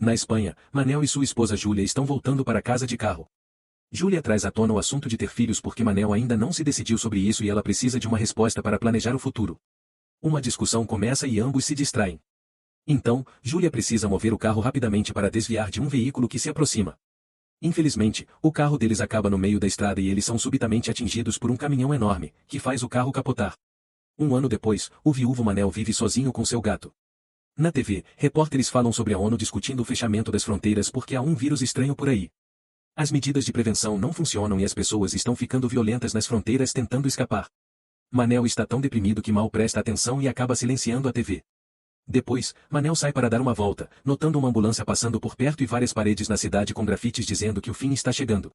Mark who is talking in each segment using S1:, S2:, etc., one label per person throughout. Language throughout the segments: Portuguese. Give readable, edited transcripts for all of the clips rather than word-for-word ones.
S1: Na Espanha, Manel e sua esposa Júlia estão voltando para casa de carro. Júlia traz à tona o assunto de ter filhos porque Manel ainda não se decidiu sobre isso e ela precisa de uma resposta para planejar o futuro. Uma discussão começa e ambos se distraem. Então, Júlia precisa mover o carro rapidamente para desviar de um veículo que se aproxima. Infelizmente, o carro deles acaba no meio da estrada e eles são subitamente atingidos por um caminhão enorme, que faz o carro capotar. Um ano depois, o viúvo Manel vive sozinho com seu gato. Na TV, repórteres falam sobre a ONU discutindo o fechamento das fronteiras porque há um vírus estranho por aí. As medidas de prevenção não funcionam e as pessoas estão ficando violentas nas fronteiras tentando escapar. Manel está tão deprimido que mal presta atenção e acaba silenciando a TV. Depois, Manel sai para dar uma volta, notando uma ambulância passando por perto e várias paredes na cidade com grafites dizendo que o fim está chegando.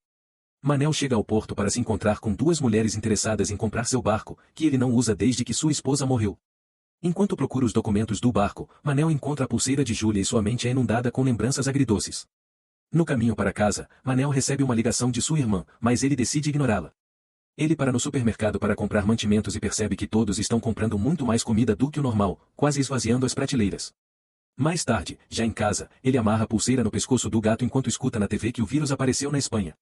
S1: Manel chega ao porto para se encontrar com duas mulheres interessadas em comprar seu barco, que ele não usa desde que sua esposa morreu. Enquanto procura os documentos do barco, Manel encontra a pulseira de Júlia e sua mente é inundada com lembranças agridoces. No caminho para casa, Manel recebe uma ligação de sua irmã, mas ele decide ignorá-la. Ele para no supermercado para comprar mantimentos e percebe que todos estão comprando muito mais comida do que o normal, quase esvaziando as prateleiras. Mais tarde, já em casa, ele amarra a pulseira no pescoço do gato enquanto escuta na TV que o vírus apareceu na Espanha.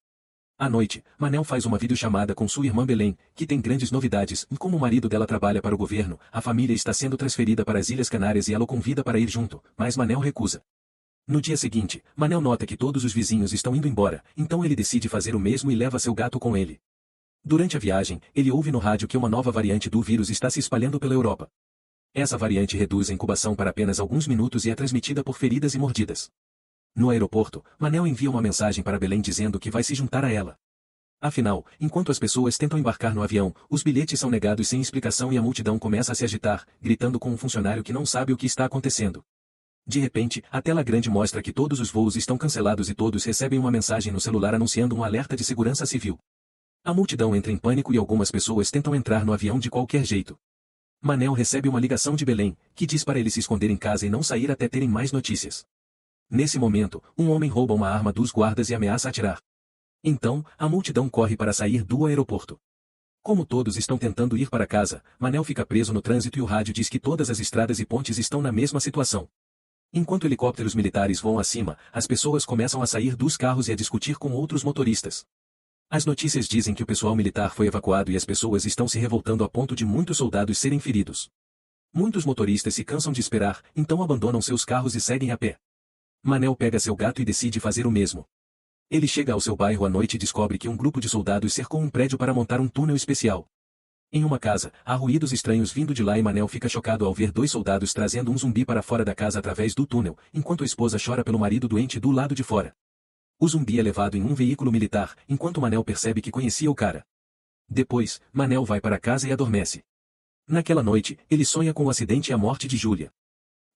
S1: À noite, Manel faz uma videochamada com sua irmã Belém, que tem grandes novidades, e como o marido dela trabalha para o governo, a família está sendo transferida para as Ilhas Canárias e ela o convida para ir junto, mas Manel recusa. No dia seguinte, Manel nota que todos os vizinhos estão indo embora, então ele decide fazer o mesmo e leva seu gato com ele. Durante a viagem, ele ouve no rádio que uma nova variante do vírus está se espalhando pela Europa. Essa variante reduz a incubação para apenas alguns minutos e é transmitida por feridas e mordidas. No aeroporto, Manel envia uma mensagem para Belém dizendo que vai se juntar a ela. Afinal, enquanto as pessoas tentam embarcar no avião, os bilhetes são negados sem explicação e a multidão começa a se agitar, gritando com um funcionário que não sabe o que está acontecendo. De repente, a tela grande mostra que todos os voos estão cancelados e todos recebem uma mensagem no celular anunciando um alerta de segurança civil. A multidão entra em pânico e algumas pessoas tentam entrar no avião de qualquer jeito. Manel recebe uma ligação de Belém, que diz para ele se esconder em casa e não sair até terem mais notícias. Nesse momento, um homem rouba uma arma dos guardas e ameaça atirar. Então, a multidão corre para sair do aeroporto. Como todos estão tentando ir para casa, Manel fica preso no trânsito e o rádio diz que todas as estradas e pontes estão na mesma situação. Enquanto helicópteros militares voam acima, as pessoas começam a sair dos carros e a discutir com outros motoristas. As notícias dizem que o pessoal militar foi evacuado e as pessoas estão se revoltando a ponto de muitos soldados serem feridos. Muitos motoristas se cansam de esperar, então abandonam seus carros e seguem a pé. Manel pega seu gato e decide fazer o mesmo. Ele chega ao seu bairro à noite e descobre que um grupo de soldados cercou um prédio para montar um túnel especial. Em uma casa, há ruídos estranhos vindo de lá e Manel fica chocado ao ver dois soldados trazendo um zumbi para fora da casa através do túnel, enquanto a esposa chora pelo marido doente do lado de fora. O zumbi é levado em um veículo militar, enquanto Manel percebe que conhecia o cara. Depois, Manel vai para casa e adormece. Naquela noite, ele sonha com o acidente e a morte de Júlia.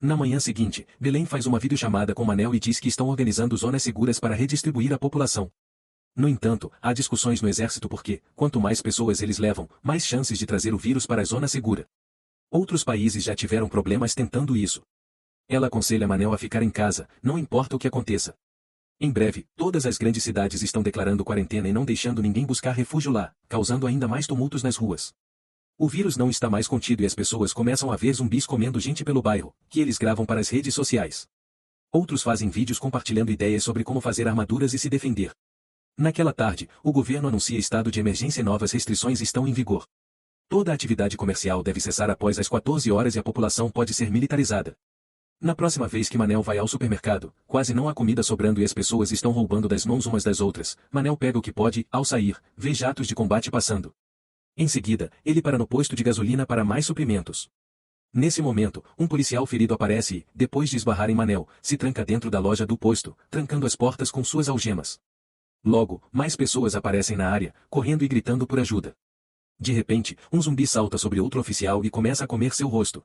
S1: Na manhã seguinte, Belém faz uma videochamada com Manel e diz que estão organizando zonas seguras para redistribuir a população. No entanto, há discussões no exército porque, quanto mais pessoas eles levam, mais chances de trazer o vírus para a zona segura. Outros países já tiveram problemas tentando isso. Ela aconselha Manel a ficar em casa, não importa o que aconteça. Em breve, todas as grandes cidades estão declarando quarentena e não deixando ninguém buscar refúgio lá, causando ainda mais tumultos nas ruas. O vírus não está mais contido e as pessoas começam a ver zumbis comendo gente pelo bairro, que eles gravam para as redes sociais. Outros fazem vídeos compartilhando ideias sobre como fazer armaduras e se defender. Naquela tarde, o governo anuncia estado de emergência e novas restrições estão em vigor. Toda a atividade comercial deve cessar após as 14 horas e a população pode ser militarizada. Na próxima vez que Manel vai ao supermercado, quase não há comida sobrando e as pessoas estão roubando das mãos umas das outras. Manel pega o que pode, ao sair, vê jatos de combate passando. Em seguida, ele para no posto de gasolina para mais suprimentos. Nesse momento, um policial ferido aparece e, depois de esbarrar em Manel, se tranca dentro da loja do posto, trancando as portas com suas algemas. Logo, mais pessoas aparecem na área, correndo e gritando por ajuda. De repente, um zumbi salta sobre outro oficial e começa a comer seu rosto.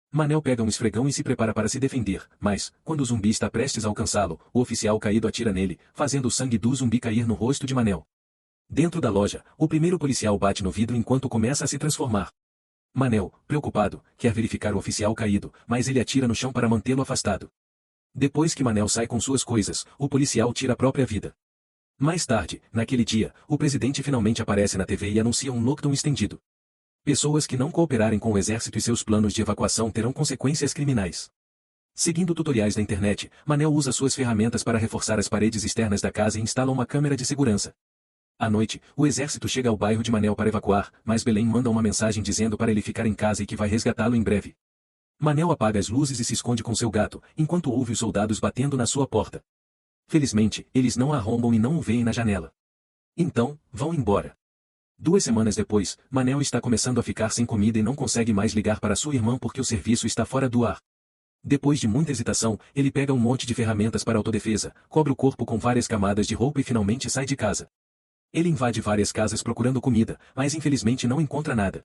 S1: Manel pega um esfregão e se prepara para se defender, mas, quando o zumbi está prestes a alcançá-lo, o oficial caído atira nele, fazendo o sangue do zumbi cair no rosto de Manel. Dentro da loja, o primeiro policial bate no vidro enquanto começa a se transformar. Manel, preocupado, quer verificar o oficial caído, mas ele atira no chão para mantê-lo afastado. Depois que Manel sai com suas coisas, o policial tira a própria vida. Mais tarde, naquele dia, o presidente finalmente aparece na TV e anuncia um lockdown estendido. Pessoas que não cooperarem com o exército e seus planos de evacuação terão consequências criminais. Seguindo tutoriais da internet, Manel usa suas ferramentas para reforçar as paredes externas da casa e instala uma câmera de segurança. À noite, o exército chega ao bairro de Manel para evacuar, mas Belém manda uma mensagem dizendo para ele ficar em casa e que vai resgatá-lo em breve. Manel apaga as luzes e se esconde com seu gato, enquanto ouve os soldados batendo na sua porta. Felizmente, eles não arrombam e não o veem na janela. Então, vão embora. 2 semanas depois, Manel está começando a ficar sem comida e não consegue mais ligar para sua irmã porque o serviço está fora do ar. Depois de muita hesitação, ele pega um monte de ferramentas para autodefesa, cobre o corpo com várias camadas de roupa e finalmente sai de casa. Ele invade várias casas procurando comida, mas infelizmente não encontra nada.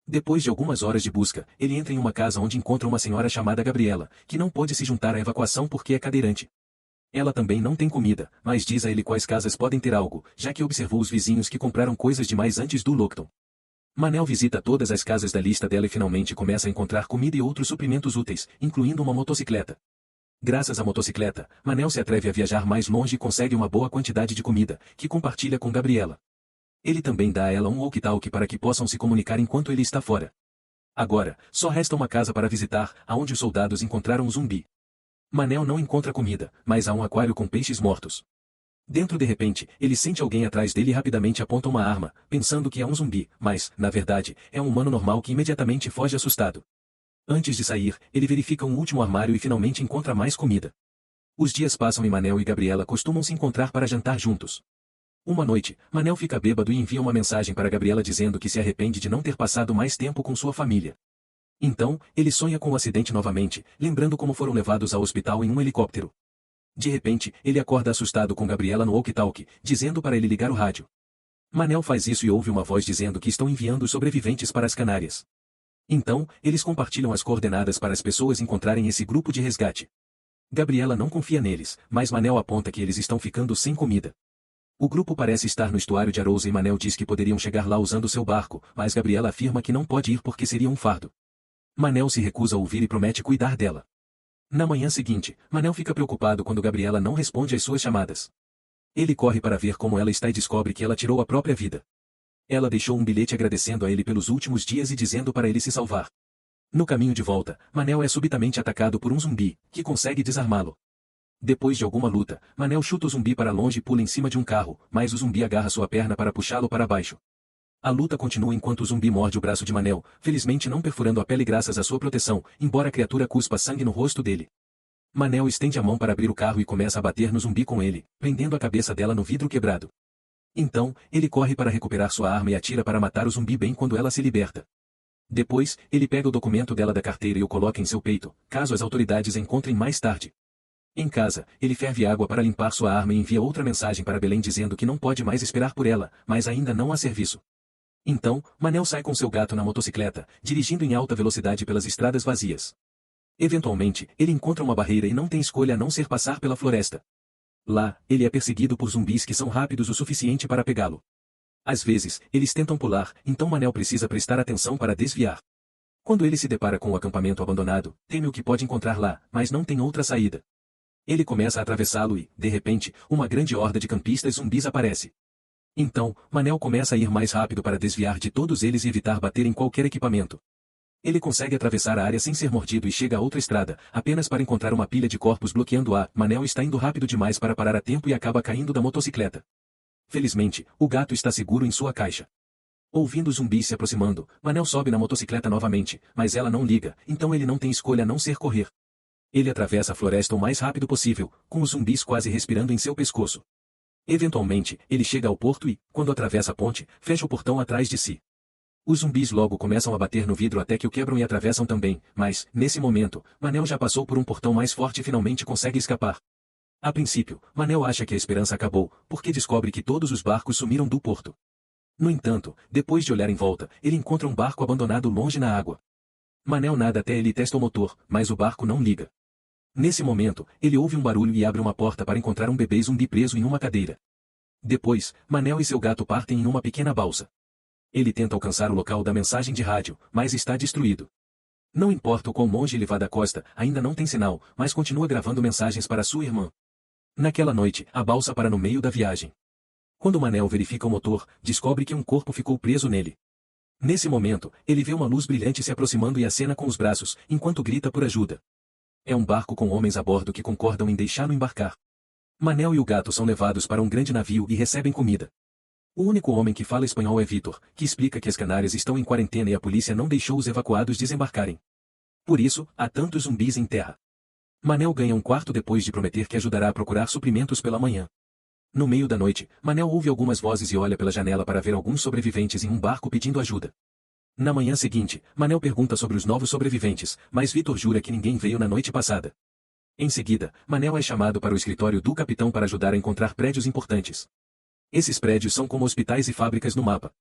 S1: Depois de algumas horas de busca, ele entra em uma casa onde encontra uma senhora chamada Gabriela, que não pôde se juntar à evacuação porque é cadeirante. Ela também não tem comida, mas diz a ele quais casas podem ter algo, já que observou os vizinhos que compraram coisas demais antes do lockdown. Manel visita todas as casas da lista dela e finalmente começa a encontrar comida e outros suprimentos úteis, incluindo uma motocicleta. Graças à motocicleta, Manel se atreve a viajar mais longe e consegue uma boa quantidade de comida, que compartilha com Gabriela. Ele também dá a ela um walkie-talkie para que possam se comunicar enquanto ele está fora. Agora, só resta uma casa para visitar, aonde os soldados encontraram um zumbi. Manel não encontra comida, mas há um aquário com peixes mortos. Dentro de repente, ele sente alguém atrás dele e rapidamente aponta uma arma, pensando que é um zumbi, mas, na verdade, é um humano normal que imediatamente foge assustado. Antes de sair, ele verifica um último armário e finalmente encontra mais comida. Os dias passam e Manel e Gabriela costumam se encontrar para jantar juntos. Uma noite, Manel fica bêbado e envia uma mensagem para Gabriela dizendo que se arrepende de não ter passado mais tempo com sua família. Então, ele sonha com o acidente novamente, lembrando como foram levados ao hospital em um helicóptero. De repente, ele acorda assustado com Gabriela no walkie-talkie, dizendo para ele ligar o rádio. Manel faz isso e ouve uma voz dizendo que estão enviando os sobreviventes para as Canárias. Então, eles compartilham as coordenadas para as pessoas encontrarem esse grupo de resgate. Gabriela não confia neles, mas Manel aponta que eles estão ficando sem comida. O grupo parece estar no estuário de Arousa e Manel diz que poderiam chegar lá usando seu barco, mas Gabriela afirma que não pode ir porque seria um fardo. Manel se recusa a ouvir e promete cuidar dela. Na manhã seguinte, Manel fica preocupado quando Gabriela não responde às suas chamadas. Ele corre para ver como ela está e descobre que ela tirou a própria vida. Ela deixou um bilhete agradecendo a ele pelos últimos dias e dizendo para ele se salvar. No caminho de volta, Manel é subitamente atacado por um zumbi, que consegue desarmá-lo. Depois de alguma luta, Manel chuta o zumbi para longe e pula em cima de um carro, mas o zumbi agarra sua perna para puxá-lo para baixo. A luta continua enquanto o zumbi morde o braço de Manel, felizmente não perfurando a pele graças à sua proteção, embora a criatura cuspa sangue no rosto dele. Manel estende a mão para abrir o carro e começa a bater no zumbi com ele, prendendo a cabeça dela no vidro quebrado. Então, ele corre para recuperar sua arma e atira para matar o zumbi bem quando ela se liberta. Depois, ele pega o documento dela da carteira e o coloca em seu peito, caso as autoridades a encontrem mais tarde. Em casa, ele ferve água para limpar sua arma e envia outra mensagem para Belém dizendo que não pode mais esperar por ela, mas ainda não há serviço. Então, Manel sai com seu gato na motocicleta, dirigindo em alta velocidade pelas estradas vazias. Eventualmente, ele encontra uma barreira e não tem escolha a não ser passar pela floresta. Lá, ele é perseguido por zumbis que são rápidos o suficiente para pegá-lo. Às vezes, eles tentam pular, então Manel precisa prestar atenção para desviar. Quando ele se depara com o acampamento abandonado, teme o que pode encontrar lá, mas não tem outra saída. Ele começa a atravessá-lo e, de repente, uma grande horda de campistas zumbis aparece. Então, Manel começa a ir mais rápido para desviar de todos eles e evitar bater em qualquer equipamento. Ele consegue atravessar a área sem ser mordido e chega a outra estrada, apenas para encontrar uma pilha de corpos bloqueando-a. Manel está indo rápido demais para parar a tempo e acaba caindo da motocicleta. Felizmente, o gato está seguro em sua caixa. Ouvindo os zumbis se aproximando, Manel sobe na motocicleta novamente, mas ela não liga, então ele não tem escolha a não ser correr. Ele atravessa a floresta o mais rápido possível, com os zumbis quase respirando em seu pescoço. Eventualmente, ele chega ao porto e, quando atravessa a ponte, fecha o portão atrás de si. Os zumbis logo começam a bater no vidro até que o quebram e atravessam também, mas, nesse momento, Manel já passou por um portão mais forte e finalmente consegue escapar. A princípio, Manel acha que a esperança acabou, porque descobre que todos os barcos sumiram do porto. No entanto, depois de olhar em volta, ele encontra um barco abandonado longe na água. Manel nada até ele e testa o motor, mas o barco não liga. Nesse momento, ele ouve um barulho e abre uma porta para encontrar um bebê zumbi preso em uma cadeira. Depois, Manel e seu gato partem em uma pequena balsa. Ele tenta alcançar o local da mensagem de rádio, mas está destruído. Não importa o quão longe ele vá da costa, ainda não tem sinal, mas continua gravando mensagens para sua irmã. Naquela noite, a balsa para no meio da viagem. Quando Manel verifica o motor, descobre que um corpo ficou preso nele. Nesse momento, ele vê uma luz brilhante se aproximando e acena com os braços, enquanto grita por ajuda. É um barco com homens a bordo que concordam em deixá-lo embarcar. Manel e o gato são levados para um grande navio e recebem comida. O único homem que fala espanhol é Vitor, que explica que as Canárias estão em quarentena e a polícia não deixou os evacuados desembarcarem. Por isso, há tantos zumbis em terra. Manel ganha um quarto depois de prometer que ajudará a procurar suprimentos pela manhã. No meio da noite, Manel ouve algumas vozes e olha pela janela para ver alguns sobreviventes em um barco pedindo ajuda. Na manhã seguinte, Manel pergunta sobre os novos sobreviventes, mas Vitor jura que ninguém veio na noite passada. Em seguida, Manel é chamado para o escritório do capitão para ajudar a encontrar prédios importantes. Esses prédios são como hospitais e fábricas no mapa.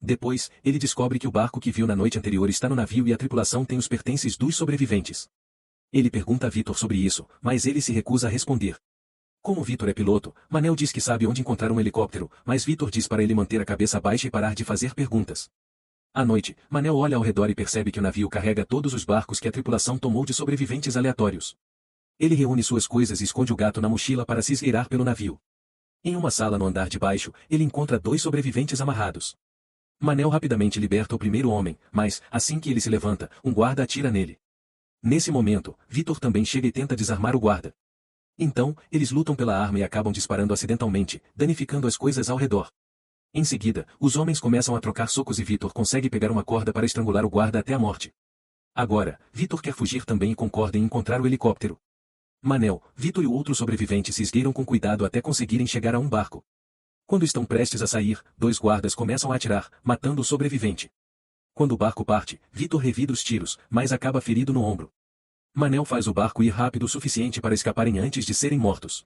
S1: Depois, ele descobre que o barco que viu na noite anterior está no navio e a tripulação tem os pertences dos sobreviventes. Ele pergunta a Vitor sobre isso, mas ele se recusa a responder. Como Vitor é piloto, Manel diz que sabe onde encontrar um helicóptero, mas Vitor diz para ele manter a cabeça baixa e parar de fazer perguntas. À noite, Manel olha ao redor e percebe que o navio carrega todos os barcos que a tripulação tomou de sobreviventes aleatórios. Ele reúne suas coisas e esconde o gato na mochila para se esgueirar pelo navio. Em uma sala no andar de baixo, ele encontra 2 sobreviventes amarrados. Manel rapidamente liberta o primeiro homem, mas, assim que ele se levanta, um guarda atira nele. Nesse momento, Vitor também chega e tenta desarmar o guarda. Então, eles lutam pela arma e acabam disparando acidentalmente, danificando as coisas ao redor. Em seguida, os homens começam a trocar socos e Vitor consegue pegar uma corda para estrangular o guarda até a morte. Agora, Vitor quer fugir também e concorda em encontrar o helicóptero. Manel, Vitor e o outro sobrevivente se esgueiram com cuidado até conseguirem chegar a um barco. Quando estão prestes a sair, 2 guardas começam a atirar, matando o sobrevivente. Quando o barco parte, Vitor revida os tiros, mas acaba ferido no ombro. Manel faz o barco ir rápido o suficiente para escaparem antes de serem mortos.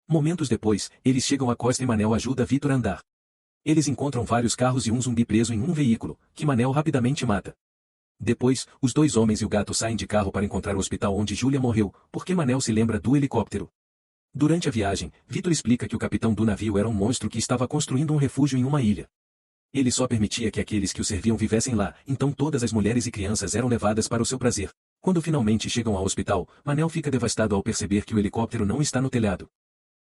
S1: Momentos depois, eles chegam à costa e Manel ajuda Vitor a andar. Eles encontram vários carros e um zumbi preso em um veículo, que Manel rapidamente mata. Depois, os 2 homens e o gato saem de carro para encontrar o hospital onde Júlia morreu, porque Manel se lembra do helicóptero. Durante a viagem, Vitor explica que o capitão do navio era um monstro que estava construindo um refúgio em uma ilha. Ele só permitia que aqueles que o serviam vivessem lá, então todas as mulheres e crianças eram levadas para o seu prazer. Quando finalmente chegam ao hospital, Manel fica devastado ao perceber que o helicóptero não está no telhado.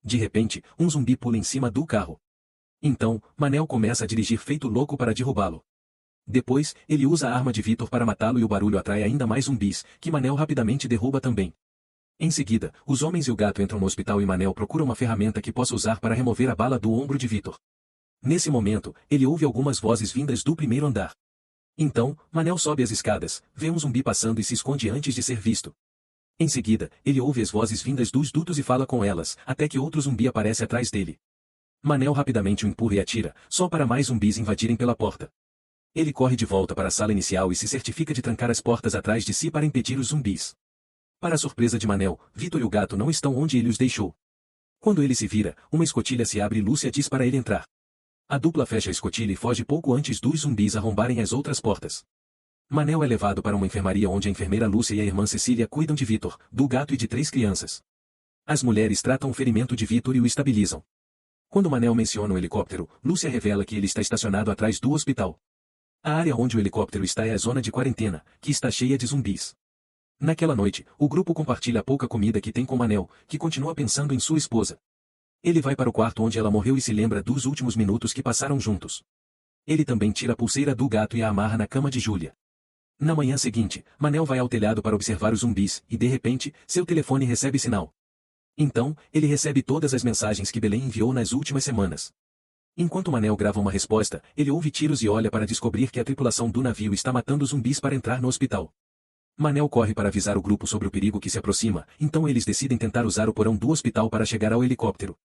S1: De repente, um zumbi pula em cima do carro. Então, Manel começa a dirigir feito louco para derrubá-lo. Depois, ele usa a arma de Vitor para matá-lo e o barulho atrai ainda mais zumbis, que Manel rapidamente derruba também. Em seguida, os homens e o gato entram no hospital e Manel procura uma ferramenta que possa usar para remover a bala do ombro de Vitor. Nesse momento, ele ouve algumas vozes vindas do primeiro andar. Então, Manel sobe as escadas, vê um zumbi passando e se esconde antes de ser visto. Em seguida, ele ouve as vozes vindas dos dutos e fala com elas, até que outro zumbi aparece atrás dele. Manel rapidamente o empurra e atira, só para mais zumbis invadirem pela porta. Ele corre de volta para a sala inicial e se certifica de trancar as portas atrás de si para impedir os zumbis. Para a surpresa de Manel, Vitor e o gato não estão onde ele os deixou. Quando ele se vira, uma escotilha se abre e Lúcia diz para ele entrar. A dupla fecha a escotilha e foge pouco antes dos zumbis arrombarem as outras portas. Manel é levado para uma enfermaria onde a enfermeira Lúcia e a irmã Cecília cuidam de Vitor, do gato e de 3 crianças. As mulheres tratam o ferimento de Vitor e o estabilizam. Quando Manel menciona o helicóptero, Lúcia revela que ele está estacionado atrás do hospital. A área onde o helicóptero está é a zona de quarentena, que está cheia de zumbis. Naquela noite, o grupo compartilha a pouca comida que tem com Manel, que continua pensando em sua esposa. Ele vai para o quarto onde ela morreu e se lembra dos últimos minutos que passaram juntos. Ele também tira a pulseira do gato e a amarra na cama de Júlia. Na manhã seguinte, Manel vai ao telhado para observar os zumbis, e de repente, seu telefone recebe sinal. Então, ele recebe todas as mensagens que Belém enviou nas últimas semanas. Enquanto Manel grava uma resposta, ele ouve tiros e olha para descobrir que a tripulação do navio está matando zumbis para entrar no hospital. Manel corre para avisar o grupo sobre o perigo que se aproxima, então eles decidem tentar usar o porão do hospital para chegar ao helicóptero.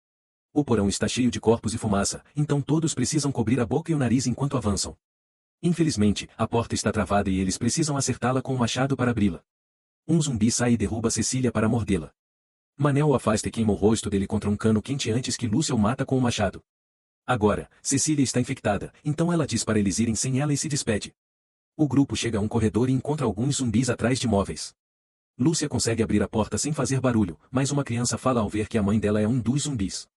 S1: O porão está cheio de corpos e fumaça, então todos precisam cobrir a boca e o nariz enquanto avançam. Infelizmente, a porta está travada e eles precisam acertá-la com um machado para abri-la. Um zumbi sai e derruba Cecília para mordê-la. Manel o afasta e queima o rosto dele contra um cano quente antes que Lúcia o mata com o machado. Agora, Cecília está infectada, então ela diz para eles irem sem ela e se despede. O grupo chega a um corredor e encontra alguns zumbis atrás de móveis. Lúcia consegue abrir a porta sem fazer barulho, mas uma criança fala ao ver que a mãe dela é um dos zumbis.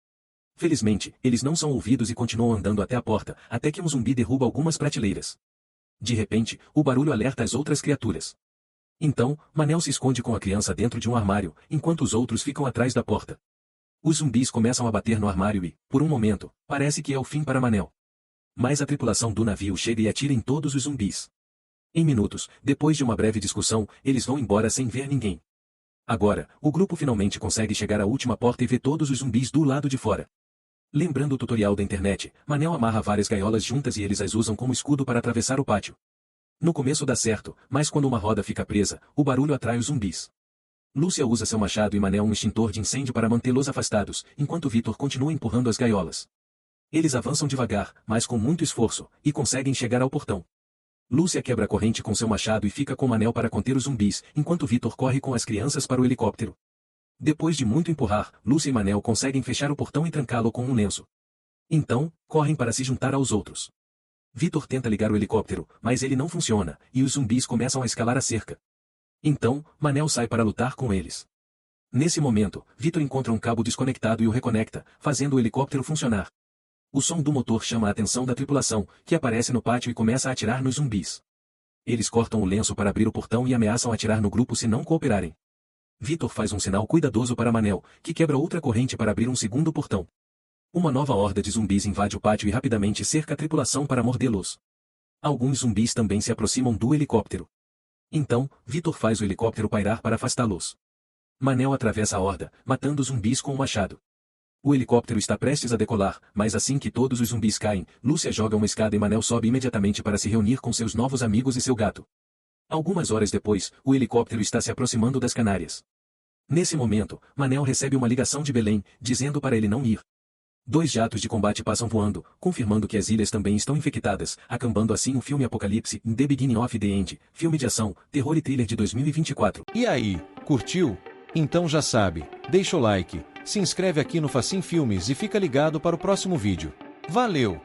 S1: Felizmente, eles não são ouvidos e continuam andando até a porta, até que um zumbi derruba algumas prateleiras. De repente, o barulho alerta as outras criaturas. Então, Manel se esconde com a criança dentro de um armário, enquanto os outros ficam atrás da porta. Os zumbis começam a bater no armário e, por um momento, parece que é o fim para Manel. Mas a tripulação do navio chega e atira em todos os zumbis. Em minutos, depois de uma breve discussão, eles vão embora sem ver ninguém. Agora, o grupo finalmente consegue chegar à última porta e vê todos os zumbis do lado de fora. Lembrando o tutorial da internet, Manel amarra várias gaiolas juntas e eles as usam como escudo para atravessar o pátio. No começo dá certo, mas quando uma roda fica presa, o barulho atrai os zumbis. Lúcia usa seu machado e Manel um extintor de incêndio para mantê-los afastados, enquanto Vitor continua empurrando as gaiolas. Eles avançam devagar, mas com muito esforço, e conseguem chegar ao portão. Lúcia quebra a corrente com seu machado e fica com Manel para conter os zumbis, enquanto Vitor corre com as crianças para o helicóptero. Depois de muito empurrar, Lúcia e Manel conseguem fechar o portão e trancá-lo com um lenço. Então, correm para se juntar aos outros. Vitor tenta ligar o helicóptero, mas ele não funciona, e os zumbis começam a escalar a cerca. Então, Manel sai para lutar com eles. Nesse momento, Vitor encontra um cabo desconectado e o reconecta, fazendo o helicóptero funcionar. O som do motor chama a atenção da tripulação, que aparece no pátio e começa a atirar nos zumbis. Eles cortam o lenço para abrir o portão e ameaçam atirar no grupo se não cooperarem. Vitor faz um sinal cuidadoso para Manel, que quebra outra corrente para abrir um segundo portão. Uma nova horda de zumbis invade o pátio e rapidamente cerca a tripulação para mordê-los. Alguns zumbis também se aproximam do helicóptero. Então, Vitor faz o helicóptero pairar para afastá-los. Manel atravessa a horda, matando os zumbis com o machado. O helicóptero está prestes a decolar, mas assim que todos os zumbis caem, Lúcia joga uma escada e Manel sobe imediatamente para se reunir com seus novos amigos e seu gato. Algumas horas depois, o helicóptero está se aproximando das Canárias. Nesse momento, Manel recebe uma ligação de Belém, dizendo para ele não ir. 2 jatos de combate passam voando, confirmando que as ilhas também estão infectadas, acabando assim o filme Apocalipse, The Beginning of the End, filme de ação, terror e thriller de 2024.
S2: E aí, curtiu? Então já sabe, deixa o like, se inscreve aqui no Facim Filmes e fica ligado para o próximo vídeo. Valeu!